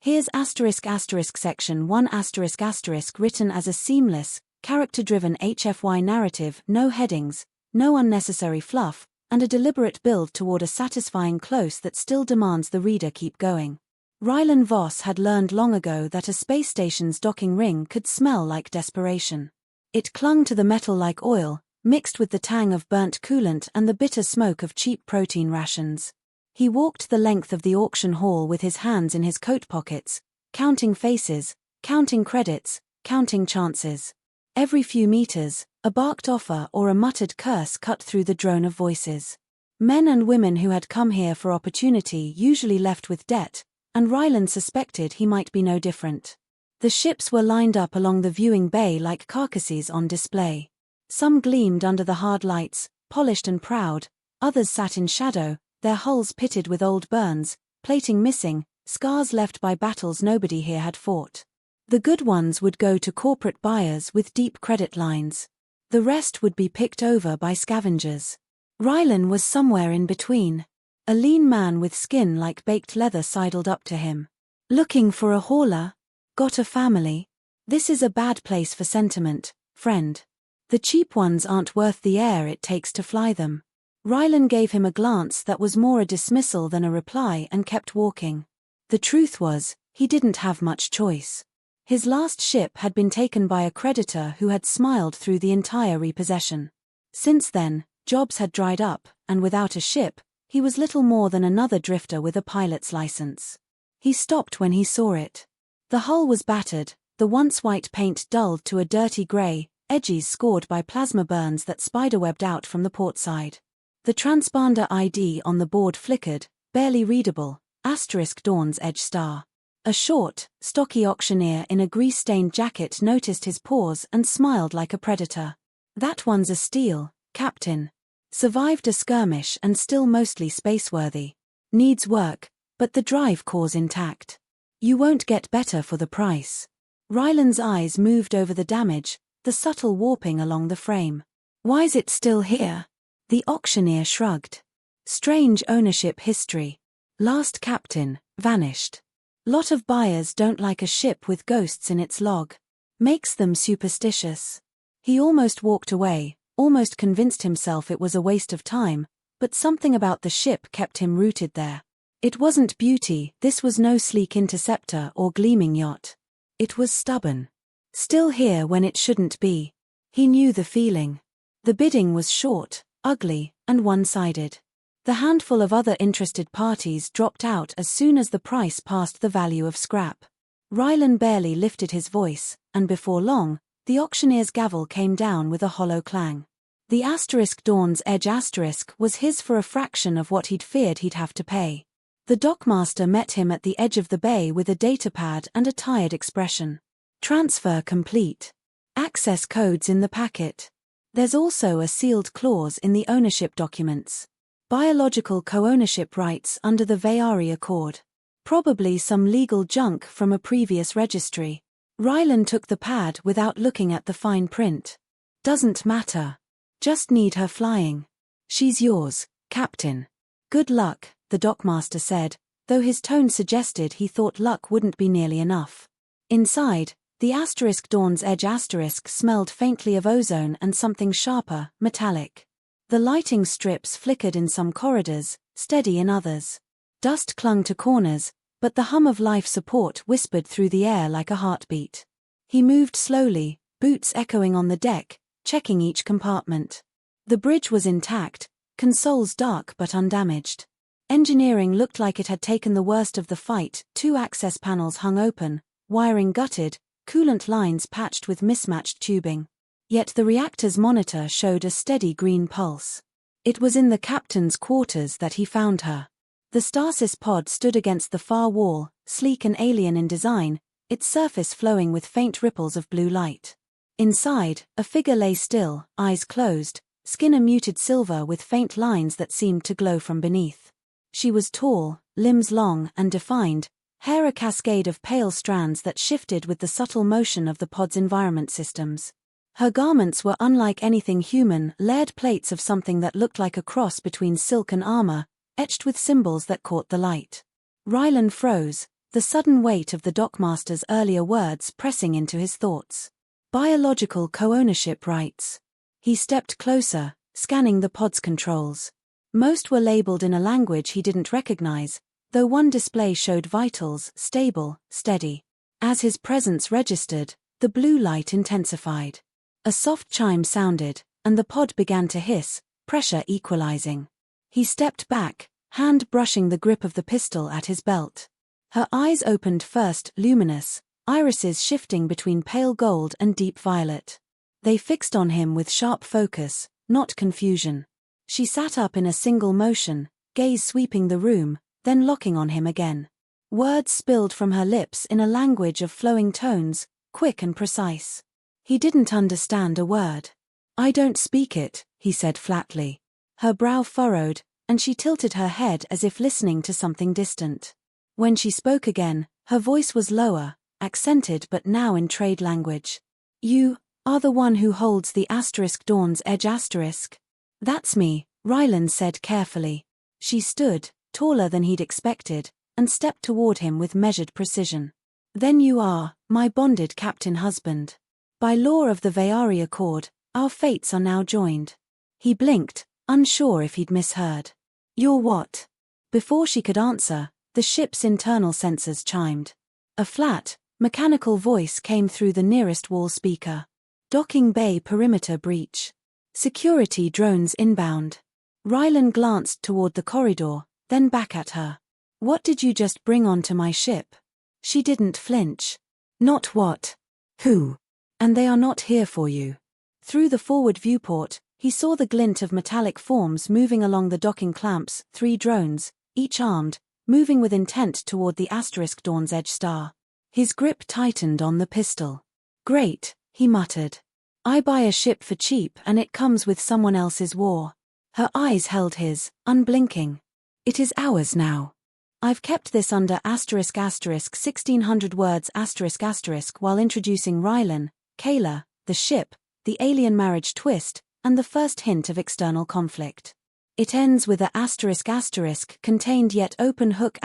Here's section 1 written as a seamless, character-driven HFY narrative, no headings, no unnecessary fluff, and a deliberate build toward a satisfying close that still demands the reader keep going. Rylan Voss had learned long ago that a space station's docking ring could smell like desperation. It clung to the metal like oil, mixed with the tang of burnt coolant and the bitter smoke of cheap protein rations. He walked the length of the auction hall with his hands in his coat pockets, counting faces, counting credits, counting chances. Every few meters, a barked offer or a muttered curse cut through the drone of voices. Men and women who had come here for opportunity usually left with debt, and Rylan suspected he might be no different. The ships were lined up along the viewing bay like carcasses on display. Some gleamed under the hard lights, polished and proud, others sat in shadow, their hulls pitted with old burns, plating missing, scars left by battles nobody here had fought. The good ones would go to corporate buyers with deep credit lines. The rest would be picked over by scavengers. Rylan was somewhere in between. A lean man with skin like baked leather sidled up to him. Looking for a hauler? Got a family? This is a bad place for sentiment, friend. The cheap ones aren't worth the air it takes to fly them. Rylan gave him a glance that was more a dismissal than a reply and kept walking. The truth was, he didn't have much choice. His last ship had been taken by a creditor who had smiled through the entire repossession. Since then, jobs had dried up, and without a ship, he was little more than another drifter with a pilot's license. He stopped when he saw it. The hull was battered, the once white paint dulled to a dirty grey, edges scored by plasma burns that spiderwebbed out from the port side. The transponder ID on the board flickered, barely readable, *Dawn's Edge star. A short, stocky auctioneer in a grease-stained jacket noticed his pause and smiled like a predator. That one's a steal, Captain. Survived a skirmish and still mostly spaceworthy. Needs work, but the drive core's intact. You won't get better for the price. Rylan's eyes moved over the damage, the subtle warping along the frame. Why's it still here? The auctioneer shrugged. Strange ownership history. Last captain, vanished. Lot of buyers don't like a ship with ghosts in its log. Makes them superstitious. He almost walked away, almost convinced himself it was a waste of time, but something about the ship kept him rooted there. It wasn't beauty, this was no sleek interceptor or gleaming yacht. It was stubborn. Still here when it shouldn't be. He knew the feeling. The bidding was short, ugly, and one-sided. The handful of other interested parties dropped out as soon as the price passed the value of scrap. Rylan barely lifted his voice, and before long, the auctioneer's gavel came down with a hollow clang. The *Dawn's Edge was his for a fraction of what he'd feared he'd have to pay. The dockmaster met him at the edge of the bay with a datapad and a tired expression. Transfer complete. Access codes in the packet. There's also a sealed clause in the ownership documents. Biological co-ownership rights under the Vayari Accord. Probably some legal junk from a previous registry. Rylan took the pad without looking at the fine print. Doesn't matter. Just need her flying. She's yours, Captain. Good luck, the dockmaster said, though his tone suggested he thought luck wouldn't be nearly enough. Inside, the *Dawn's Edge smelled faintly of ozone and something sharper, metallic. The lighting strips flickered in some corridors, steady in others. Dust clung to corners, but the hum of life support whispered through the air like a heartbeat. He moved slowly, boots echoing on the deck, checking each compartment. The bridge was intact, consoles dark but undamaged. Engineering looked like it had taken the worst of the fight, 2 access panels hung open, wiring gutted, coolant lines patched with mismatched tubing. Yet the reactor's monitor showed a steady green pulse. It was in the captain's quarters that he found her. The stasis pod stood against the far wall, sleek and alien in design, its surface flowing with faint ripples of blue light. Inside, a figure lay still, eyes closed, skin a muted silver with faint lines that seemed to glow from beneath. She was tall, limbs long and defined, hair a cascade of pale strands that shifted with the subtle motion of the pod's environment systems. Her garments were unlike anything human, layered plates of something that looked like a cross between silk and armor, etched with symbols that caught the light. Rylan froze, the sudden weight of the dockmaster's earlier words pressing into his thoughts. Biological co-ownership rights. He stepped closer, scanning the pod's controls. Most were labeled in a language he didn't recognize, though one display showed vitals, stable, steady. As his presence registered, the blue light intensified. A soft chime sounded, and the pod began to hiss, pressure equalizing. He stepped back, hand brushing the grip of the pistol at his belt. Her eyes opened first, luminous, irises shifting between pale gold and deep violet. They fixed on him with sharp focus, not confusion. She sat up in a single motion, gaze sweeping the room, then locking on him again. Words spilled from her lips in a language of flowing tones, quick and precise. He didn't understand a word. "I don't speak it," he said flatly. Her brow furrowed, and she tilted her head as if listening to something distant. When she spoke again, her voice was lower, accented but now in trade language. "You are the one who holds the *Dawn's Edge*?" "That's me," Rylan said carefully. She stood, taller than he'd expected, and stepped toward him with measured precision. "Then you are my bonded captain husband. By law of the Veari Accord, our fates are now joined." He blinked, unsure if he'd misheard. "You're what?" Before she could answer, the ship's internal sensors chimed. A flat, mechanical voice came through the nearest wall speaker. "Docking bay perimeter breach. Security drones inbound." Rylan glanced toward the corridor, then back at her. "What did you just bring onto my ship?" She didn't flinch. "Not what? Who? And they are not here for you." Through the forward viewport, he saw the glint of metallic forms moving along the docking clamps, 3 drones, each armed, moving with intent toward the *Dawn's Edge star. His grip tightened on the pistol. "Great," he muttered. "I buy a ship for cheap and it comes with someone else's war." Her eyes held his, unblinking. "It is ours now. I've kept this under **1600 words *** while introducing Rylan, Kayla, the ship, the alien marriage twist, and the first hint of external conflict. It ends with a *** contained yet open hook ***,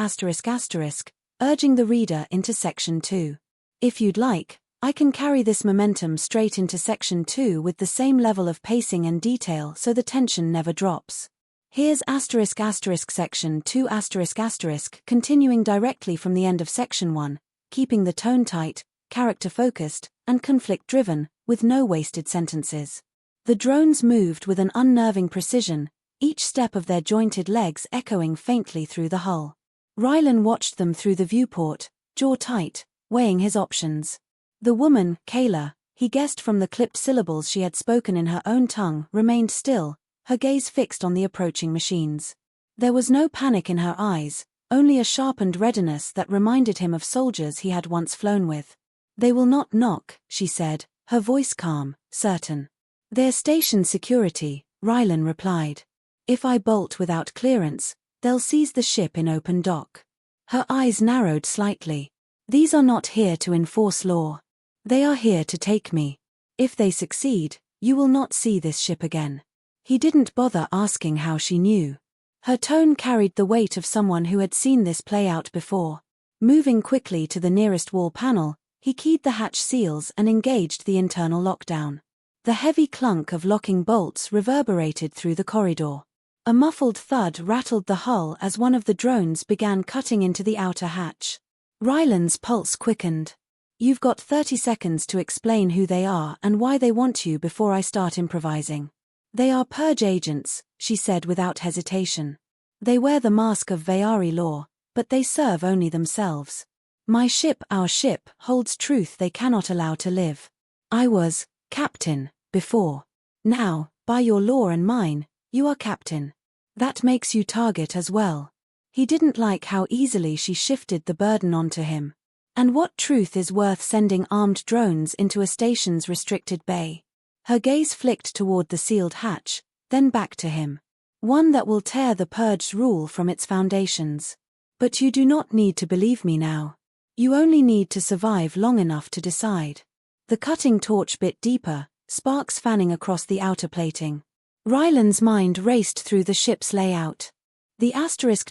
urging the reader into Section 2. If you'd like, I can carry this momentum straight into Section 2 with the same level of pacing and detail so the tension never drops. Here's *** Section 2 ***, continuing directly from the end of Section 1, keeping the tone tight, character-focused, and conflict-driven, with no wasted sentences. The drones moved with an unnerving precision, each step of their jointed legs echoing faintly through the hull. Rylan watched them through the viewport, jaw tight, weighing his options. The woman, Kayla, he guessed from the clipped syllables she had spoken in her own tongue, remained still, her gaze fixed on the approaching machines. There was no panic in her eyes, only a sharpened readiness that reminded him of soldiers he had once flown with. "They will not knock," she said, her voice calm, certain. "They're station security," Rylan replied. "If I bolt without clearance, they'll seize the ship in open dock." Her eyes narrowed slightly. "These are not here to enforce law. They are here to take me. If they succeed, you will not see this ship again." He didn't bother asking how she knew. Her tone carried the weight of someone who had seen this play out before. Moving quickly to the nearest wall panel, he keyed the hatch seals and engaged the internal lockdown. The heavy clunk of locking bolts reverberated through the corridor. A muffled thud rattled the hull as one of the drones began cutting into the outer hatch. Rylan's pulse quickened. "You've got 30 seconds to explain who they are and why they want you before I start improvising." "They are purge agents," she said without hesitation. "They wear the mask of Veari law, but they serve only themselves. My ship, our ship, holds truth they cannot allow to live. I was captain before. Now, by your law and mine, you are captain. That makes you target as well." He didn't like how easily she shifted the burden onto him. "And what truth is worth sending armed drones into a station's restricted bay?" Her gaze flicked toward the sealed hatch, then back to him. "One that will tear the purged rule from its foundations. But you do not need to believe me now. You only need to survive long enough to decide." The cutting torch bit deeper, sparks fanning across the outer plating. Rylan's mind raced through the ship's layout. The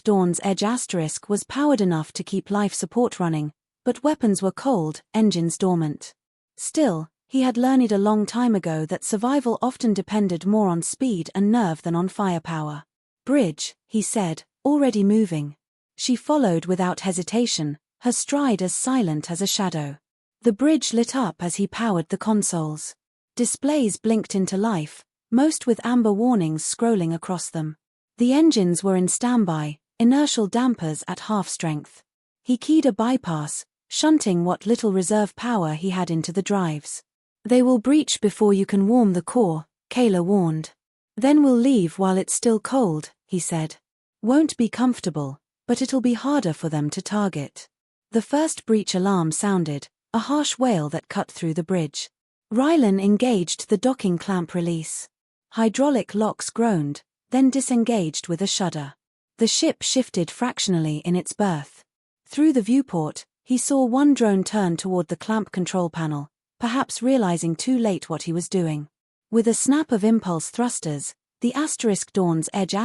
Dawn's Edge was powered enough to keep life support running, but weapons were cold, engines dormant. Still, he had learned a long time ago that survival often depended more on speed and nerve than on firepower. "Bridge," he said, already moving. She followed without hesitation, her stride as silent as a shadow. The bridge lit up as he powered the consoles. Displays blinked into life, most with amber warnings scrolling across them. The engines were in standby, inertial dampers at half strength. He keyed a bypass, shunting what little reserve power he had into the drives. "They will breach before you can warm the core," Kayla warned. "Then we'll leave while it's still cold," he said. "Won't be comfortable, but it'll be harder for them to target." The first breach alarm sounded, a harsh wail that cut through the bridge. Rylan engaged the docking clamp release. Hydraulic locks groaned, then disengaged with a shudder. The ship shifted fractionally in its berth. Through the viewport, he saw one drone turn toward the clamp control panel, perhaps realizing too late what he was doing. With a snap of impulse thrusters, the Dawn's Edge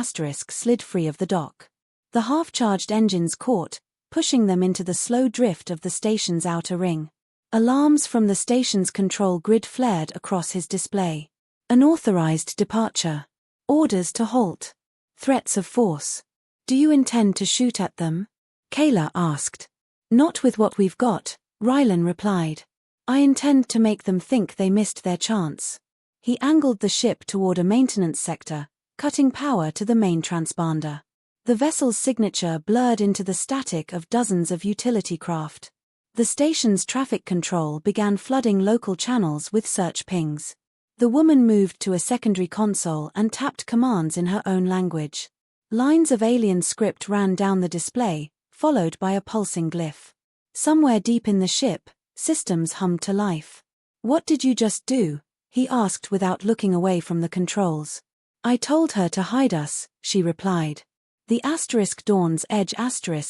slid free of the dock. The half-charged engines caught, pushing them into the slow drift of the station's outer ring. Alarms from the station's control grid flared across his display. Unauthorized departure. Orders to halt. Threats of force. "Do you intend to shoot at them?" Kayla asked. "Not with what we've got," Rylan replied. "I intend to make them think they missed their chance." He angled the ship toward a maintenance sector, cutting power to the main transponder. The vessel's signature blurred into the static of dozens of utility craft. The station's traffic control began flooding local channels with search pings. The woman moved to a secondary console and tapped commands in her own language. Lines of alien script ran down the display, followed by a pulsing glyph. Somewhere deep in the ship, systems hummed to life. "What did you just do?" he asked without looking away from the controls. "I told her to hide us," she replied. The Dawn's Edge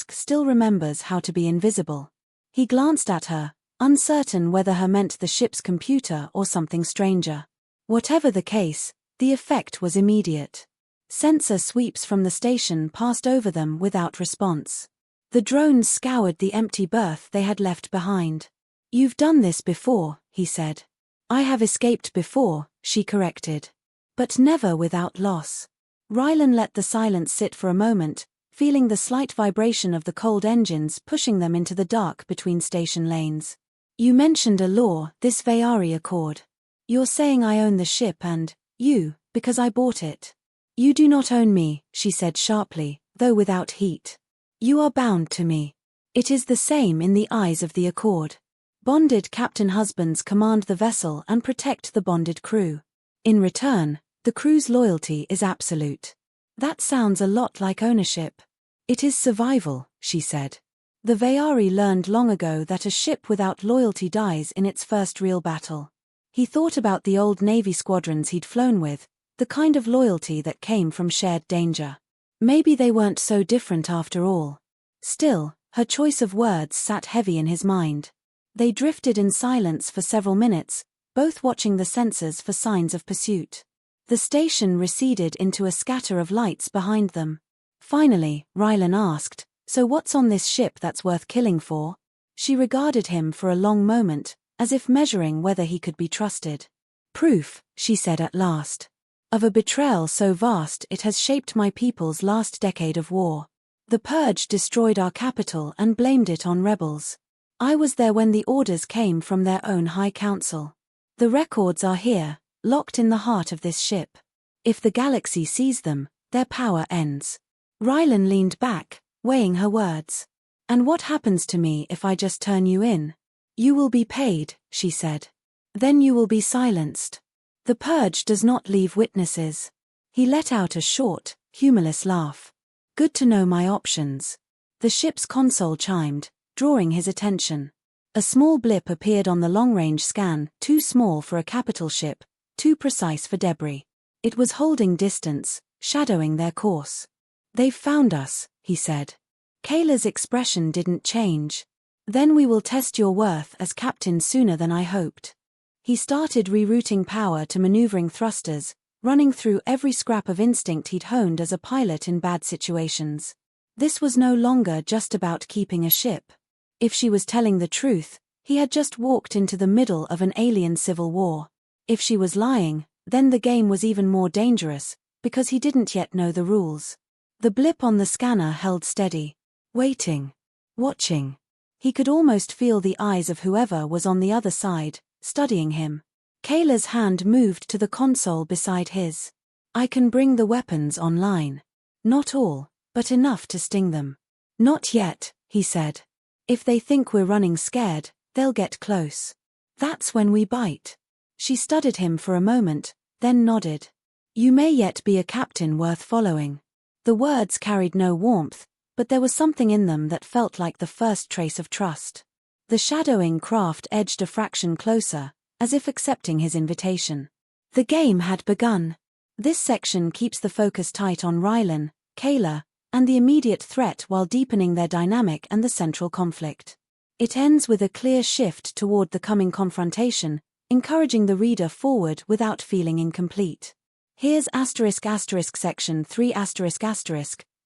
still remembers how to be invisible. He glanced at her, uncertain whether her meant the ship's computer or something stranger. Whatever the case, the effect was immediate. Sensor sweeps from the station passed over them without response. The drones scoured the empty berth they had left behind. "You've done this before," he said. "I have escaped before," she corrected. "But never without loss." Rylan let the silence sit for a moment, feeling the slight vibration of the cold engines pushing them into the dark between station lanes. "You mentioned a law, this Vayari Accord. You're saying I own the ship and, because I bought it." "You do not own me," she said sharply, though without heat. "You are bound to me. It is the same in the eyes of the Accord. Bonded captain husbands command the vessel and protect the bonded crew. In return, the crew's loyalty is absolute." "That sounds a lot like ownership." "It is survival," she said. "The Vayari learned long ago that a ship without loyalty dies in its first real battle." He thought about the old Navy squadrons he'd flown with, the kind of loyalty that came from shared danger. Maybe they weren't so different after all. Still, her choice of words sat heavy in his mind. They drifted in silence for several minutes, both watching the sensors for signs of pursuit. The station receded into a scatter of lights behind them. Finally, Rylan asked, "So what's on this ship that's worth killing for?" She regarded him for a long moment, as if measuring whether he could be trusted. "Proof," she said at last, "of a betrayal so vast it has shaped my people's last decade of war. The Purge destroyed our capital and blamed it on rebels. I was there when the orders came from their own High Council. The records are here, locked in the heart of this ship. If the galaxy sees them, their power ends." Rylan leaned back, weighing her words. "And what happens to me if I just turn you in?" "You will be paid," she said. "Then you will be silenced. The Purge does not leave witnesses." He let out a short, humorless laugh. "Good to know my options." The ship's console chimed, drawing his attention. A small blip appeared on the long-range scan, too small for a capital ship, too precise for debris. It was holding distance, shadowing their course. "They've found us," he said. Kayla's expression didn't change. "Then we will test your worth as captain sooner than I hoped." He started rerouting power to maneuvering thrusters, running through every scrap of instinct he'd honed as a pilot in bad situations. This was no longer just about keeping a ship. If she was telling the truth, he had just walked into the middle of an alien civil war. If she was lying, then the game was even more dangerous, because he didn't yet know the rules. The blip on the scanner held steady. Waiting. Watching. He could almost feel the eyes of whoever was on the other side, studying him. Kayla's hand moved to the console beside his. I can bring the weapons online. Not all, but enough to sting them. Not yet, he said. If they think we're running scared, they'll get close. That's when we bite. She studied him for a moment, then nodded. You may yet be a captain worth following. The words carried no warmth, but there was something in them that felt like the first trace of trust. The shadowing craft edged a fraction closer, as if accepting his invitation. The game had begun. This section keeps the focus tight on Rylan, Kayla, and the immediate threat while deepening their dynamic and the central conflict. It ends with a clear shift toward the coming confrontation, encouraging the reader forward without feeling incomplete. Here's section 3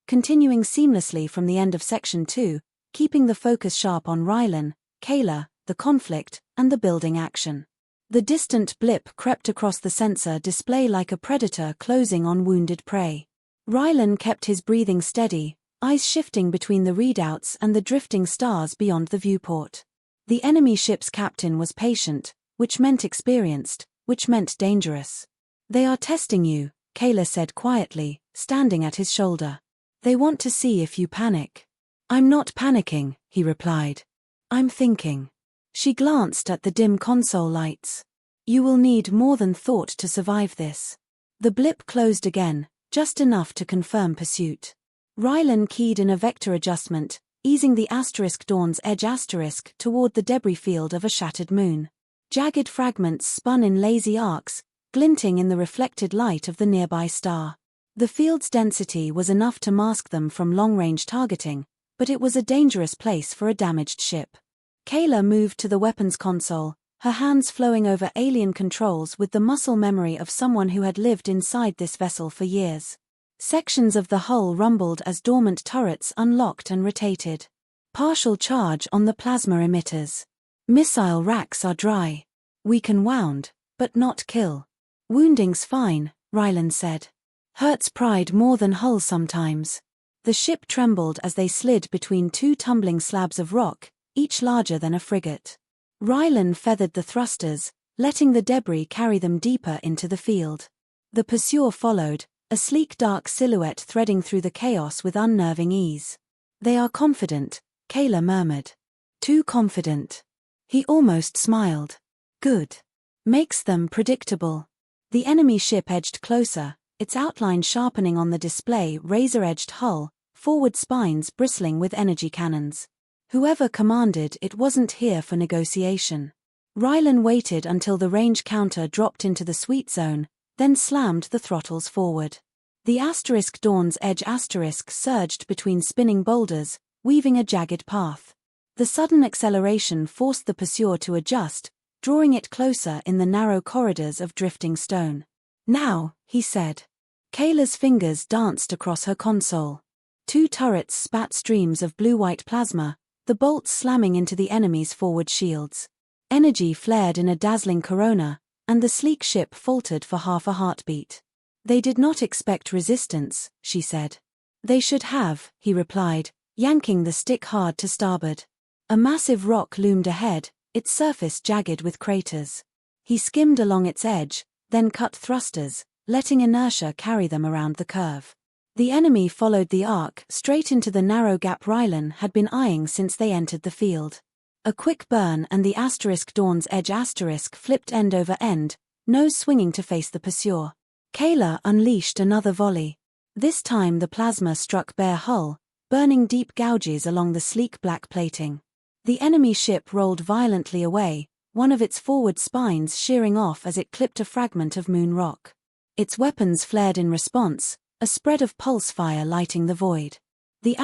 continuing seamlessly from the end of section 2, keeping the focus sharp on Rylan, Kayla, the conflict, and the building action. The distant blip crept across the sensor display like a predator closing on wounded prey. Rylan kept his breathing steady, eyes shifting between the readouts and the drifting stars beyond the viewport. The enemy ship's captain was patient, which meant experienced, which meant dangerous. They are testing you, Kayla said quietly, standing at his shoulder. They want to see if you panic. I'm not panicking, he replied. I'm thinking. She glanced at the dim console lights. You will need more than thought to survive this. The blip closed again, just enough to confirm pursuit. Rylan keyed in a vector adjustment, easing the Dawn's edge toward the debris field of a shattered moon. Jagged fragments spun in lazy arcs, glinting in the reflected light of the nearby star. The field's density was enough to mask them from long-range targeting, but it was a dangerous place for a damaged ship. Kayla moved to the weapons console, her hands flowing over alien controls with the muscle memory of someone who had lived inside this vessel for years. Sections of the hull rumbled as dormant turrets unlocked and rotated. Partial charge on the plasma emitters. Missile racks are dry. We can wound, but not kill. Wounding's fine, Rylan said. Hurts pride more than hull sometimes. The ship trembled as they slid between two tumbling slabs of rock, each larger than a frigate. Rylan feathered the thrusters, letting the debris carry them deeper into the field. The pursuer followed, a sleek dark silhouette threading through the chaos with unnerving ease. They are confident, Kayla murmured. Too confident. He almost smiled. Good. Makes them predictable. The enemy ship edged closer, its outline sharpening on the display razor-edged hull, forward spines bristling with energy cannons. Whoever commanded it wasn't here for negotiation. Rylan waited until the range counter dropped into the sweet zone, then slammed the throttles forward. The Dawn's edge surged between spinning boulders, weaving a jagged path. The sudden acceleration forced the pursuer to adjust, drawing it closer in the narrow corridors of drifting stone. Now, he said. Kayla's fingers danced across her console. Two turrets spat streams of blue-white plasma, the bolts slamming into the enemy's forward shields. Energy flared in a dazzling corona, and the sleek ship faltered for half a heartbeat. They did not expect resistance, she said. They should have, he replied, yanking the stick hard to starboard. A massive rock loomed ahead, its surface jagged with craters. He skimmed along its edge, then cut thrusters, letting inertia carry them around the curve. The enemy followed the arc straight into the narrow gap Rylan had been eyeing since they entered the field. A quick burn and the Dawn's edge flipped end over end, nose swinging to face the pursuer. Kayla unleashed another volley. This time the plasma struck bare hull, burning deep gouges along the sleek black plating. The enemy ship rolled violently away, one of its forward spines shearing off as it clipped a fragment of moon rock. Its weapons flared in response, a spread of pulse fire lighting the void. The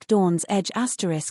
Dawn's edge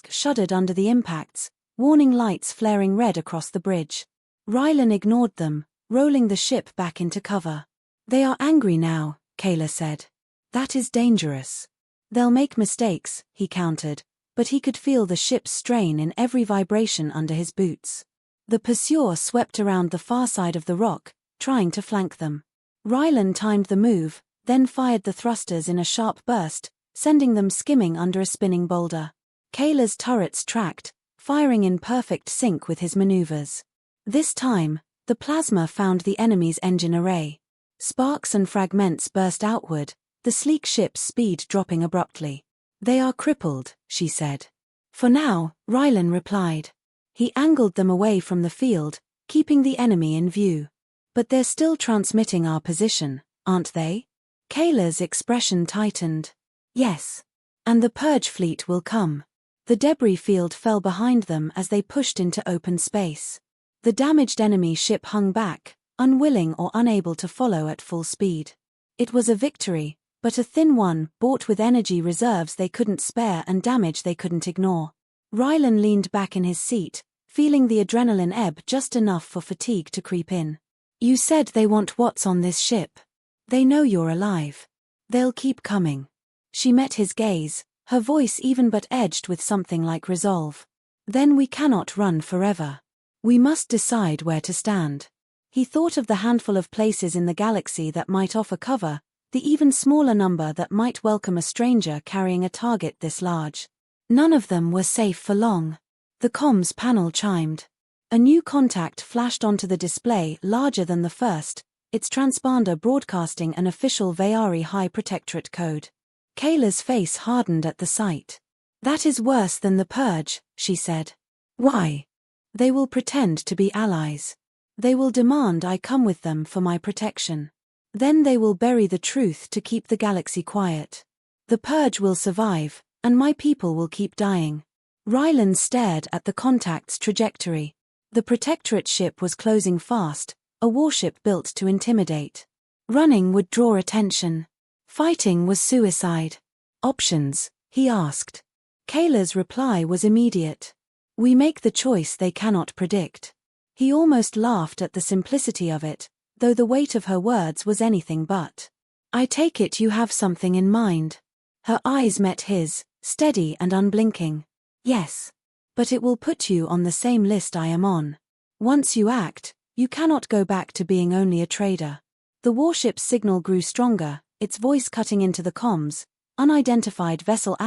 shuddered under the impacts, warning lights flaring red across the bridge. Rylan ignored them, rolling the ship back into cover. They are angry now, Kayla said. That is dangerous. They'll make mistakes, he countered, but he could feel the ship's strain in every vibration under his boots. The pursuer swept around the far side of the rock, trying to flank them. Rylan timed the move, then fired the thrusters in a sharp burst, sending them skimming under a spinning boulder. Kayla's turrets tracked, firing in perfect sync with his maneuvers. This time, the plasma found the enemy's engine array. Sparks and fragments burst outward, the sleek ship's speed dropping abruptly. They are crippled, she said. For now, Rylan replied. He angled them away from the field, keeping the enemy in view. But they're still transmitting our position, aren't they? Kayla's expression tightened. Yes. And the purge fleet will come. The debris field fell behind them as they pushed into open space. The damaged enemy ship hung back, unwilling or unable to follow at full speed. It was a victory, but a thin one, bought with energy reserves they couldn't spare and damage they couldn't ignore. Rylan leaned back in his seat, feeling the adrenaline ebb just enough for fatigue to creep in. You said they want what's on this ship. They know you're alive. They'll keep coming. She met his gaze, her voice even but edged with something like resolve. Then we cannot run forever. We must decide where to stand. He thought of the handful of places in the galaxy that might offer cover, the even smaller number that might welcome a stranger carrying a target this large. None of them were safe for long. The comms panel chimed. A new contact flashed onto the display larger than the first, its transponder broadcasting an official Vayari High Protectorate code. Kayla's face hardened at the sight. That is worse than the purge, she said. Why? They will pretend to be allies. They will demand I come with them for my protection. Then they will bury the truth to keep the galaxy quiet. The purge will survive, and my people will keep dying. Rylan stared at the contact's trajectory. The Protectorate ship was closing fast, a warship built to intimidate. Running would draw attention. Fighting was suicide. Options, he asked. Kayla's reply was immediate. We make the choice they cannot predict. He almost laughed at the simplicity of it, though the weight of her words was anything but. I take it you have something in mind. Her eyes met his, steady and unblinking. Yes. But it will put you on the same list I am on. Once you act, you cannot go back to being only a trader. The warship's signal grew stronger, its voice cutting into the comms. Unidentified vessel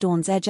*Dawn's Edge*,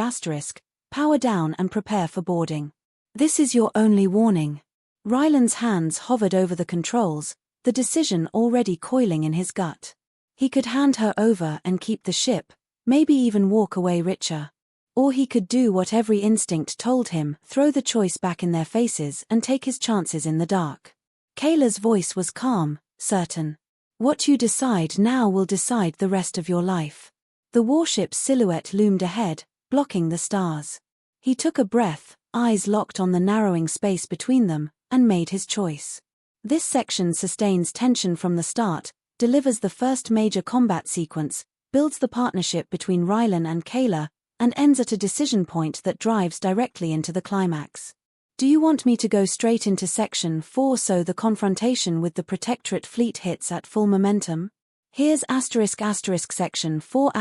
power down and prepare for boarding. This is your only warning. Rylan's hands hovered over the controls, the decision already coiling in his gut. He could hand her over and keep the ship, maybe even walk away richer. Or he could do what every instinct told him, throw the choice back in their faces and take his chances in the dark. Kayla's voice was calm, certain. What you decide now will decide the rest of your life. The warship's silhouette loomed ahead, blocking the stars. He took a breath, eyes locked on the narrowing space between them, and made his choice. This section sustains tension from the start, delivers the first major combat sequence, builds the partnership between Rylan and Kayla, and ends at a decision point that drives directly into the climax. Do you want me to go straight into Section 4 so the confrontation with the Protectorate fleet hits at full momentum? Here's Section 4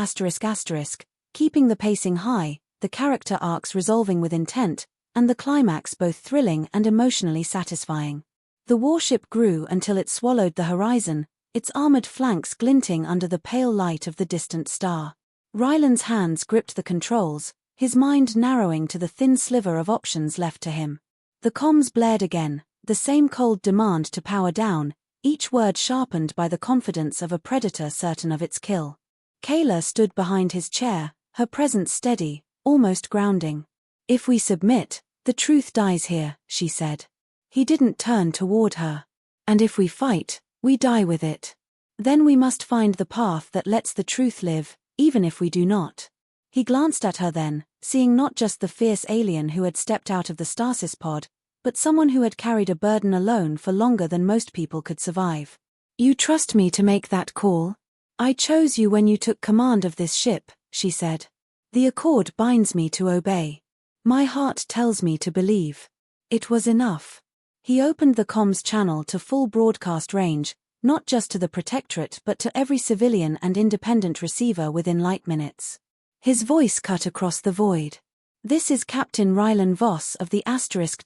keeping the pacing high, the character arcs resolving with intent, and the climax both thrilling and emotionally satisfying. The warship grew until it swallowed the horizon, its armored flanks glinting under the pale light of the distant star. Rylan's hands gripped the controls, his mind narrowing to the thin sliver of options left to him. The comms blared again, the same cold demand to power down, each word sharpened by the confidence of a predator certain of its kill. Kayla stood behind his chair, her presence steady, almost grounding. If we submit, the truth dies here, she said. He didn't turn toward her. And if we fight, we die with it. Then we must find the path that lets the truth live, even if we do not. He glanced at her then, seeing not just the fierce alien who had stepped out of the stasis pod, but someone who had carried a burden alone for longer than most people could survive. You trust me to make that call? I chose you when you took command of this ship, she said. The accord binds me to obey. My heart tells me to believe. It was enough. He opened the comms channel to full broadcast range, not just to the Protectorate but to every civilian and independent receiver within light minutes. His voice cut across the void. "This is Captain Rylan Voss of the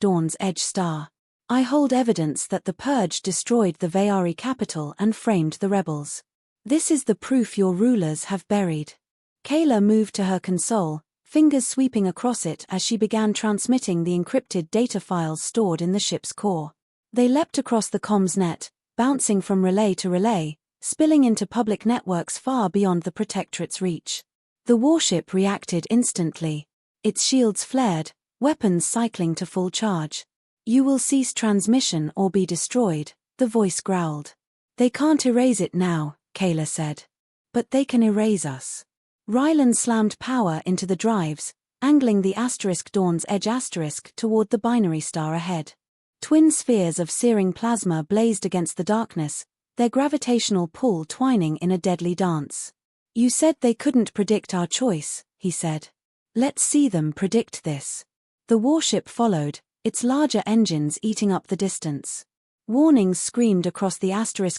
Dawn's Edge star. I hold evidence that the Purge destroyed the Vayari capital and framed the rebels. This is the proof your rulers have buried." Kayla moved to her console, fingers sweeping across it as she began transmitting the encrypted data files stored in the ship's core. They leapt across the comms net, bouncing from relay to relay, spilling into public networks far beyond the Protectorate's reach. The warship reacted instantly. Its shields flared, weapons cycling to full charge. "You will cease transmission or be destroyed," the voice growled. "They can't erase it now," Kayla said. "But they can erase us." Rylan slammed power into the drives, angling the Dawn's Edge toward the binary star ahead. Twin spheres of searing plasma blazed against the darkness, their gravitational pull twining in a deadly dance. "You said they couldn't predict our choice," he said. "Let's see them predict this." The warship followed, its larger engines eating up the distance. Warnings screamed across the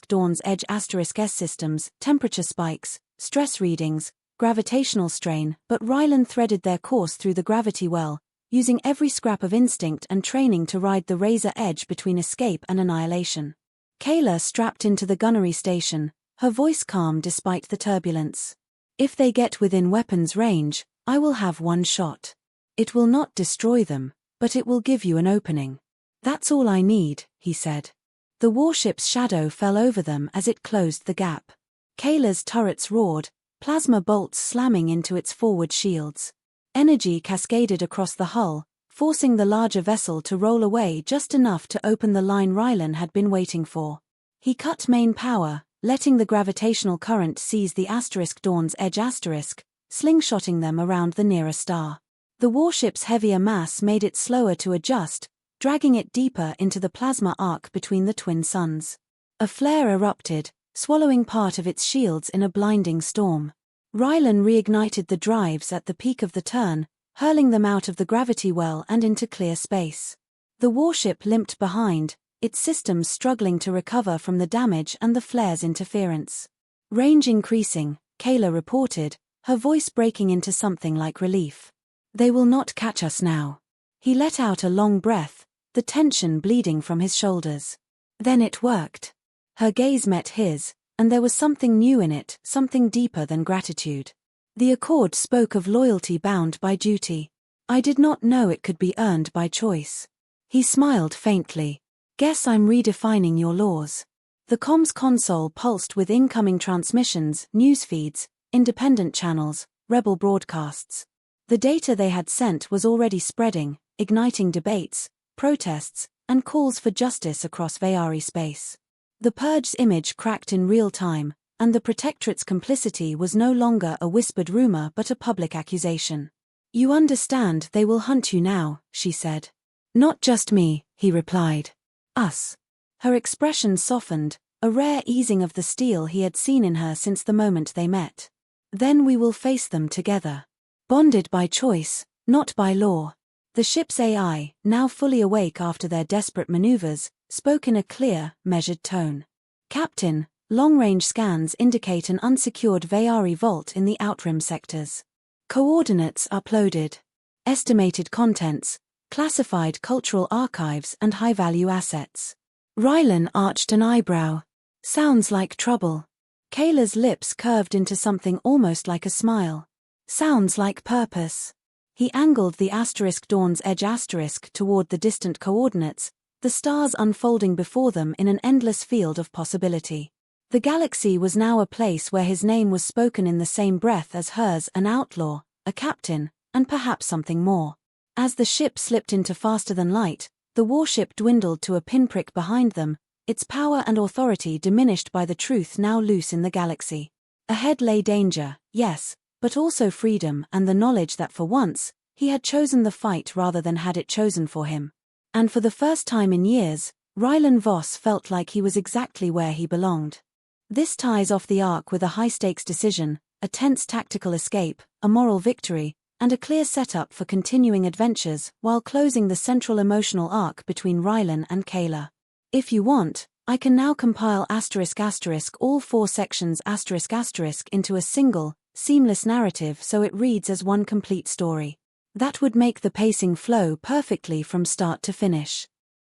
Dawn's Edge S systems, temperature spikes, stress readings, gravitational strain, but Rylan threaded their course through the gravity well, using every scrap of instinct and training to ride the razor edge between escape and annihilation. Kayla strapped into the gunnery station, her voice calm despite the turbulence. "If they get within weapons range, I will have one shot. It will not destroy them, but it will give you an opening. That's all I need," he said. The warship's shadow fell over them as it closed the gap. Kayla's turrets roared, plasma bolts slamming into its forward shields. Energy cascaded across the hull, forcing the larger vessel to roll away just enough to open the line Rylan had been waiting for. He cut main power, letting the gravitational current seize the Dawn's Edge slingshotting them around the nearer star. The warship's heavier mass made it slower to adjust, dragging it deeper into the plasma arc between the twin suns. A flare erupted, swallowing part of its shields in a blinding storm. Rylan reignited the drives at the peak of the turn, hurling them out of the gravity well and into clear space. The warship limped behind, its systems struggling to recover from the damage and the flare's interference. "Range increasing," Kayla reported, her voice breaking into something like relief. "They will not catch us now." He let out a long breath, the tension bleeding from his shoulders. Then it worked. Her gaze met his, and there was something new in it, something deeper than gratitude. The accord spoke of loyalty bound by duty. "I did not know it could be earned by choice." He smiled faintly. "Guess I'm redefining your laws." The comms console pulsed with incoming transmissions, news feeds, independent channels, rebel broadcasts. The data they had sent was already spreading, igniting debates, protests, and calls for justice across Vayari space. The Purge's image cracked in real time, and the Protectorate's complicity was no longer a whispered rumor but a public accusation. "You understand they will hunt you now," she said. "Not just me," he replied. "Us." Her expression softened, a rare easing of the steel he had seen in her since the moment they met. "Then we will face them together. Bonded by choice, not by law." The ship's AI, now fully awake after their desperate maneuvers, spoke in a clear, measured tone. "Captain, long-range scans indicate an unsecured Vayari vault in the outrim sectors. Coordinates uploaded. Estimated contents, classified cultural archives and high-value assets." Rylan arched an eyebrow. "Sounds like trouble." Kayla's lips curved into something almost like a smile. "Sounds like purpose." He angled the Dawn's Edge toward the distant coordinates, the stars unfolding before them in an endless field of possibility. The galaxy was now a place where his name was spoken in the same breath as hers, an outlaw, a captain, and perhaps something more. As the ship slipped into faster than light, the warship dwindled to a pinprick behind them, its power and authority diminished by the truth now loose in the galaxy. Ahead lay danger, yes, but also freedom and the knowledge that for once, he had chosen the fight rather than had it chosen for him. And for the first time in years, Rylan Voss felt like he was exactly where he belonged. This ties off the arc with a high-stakes decision, a tense tactical escape, a moral victory, and a clear setup for continuing adventures while closing the central emotional arc between Rylan and Kayla. "If you want, I can now compile all 4 sections into a single, seamless narrative so it reads as one complete story. That would make the pacing flow perfectly from start to finish.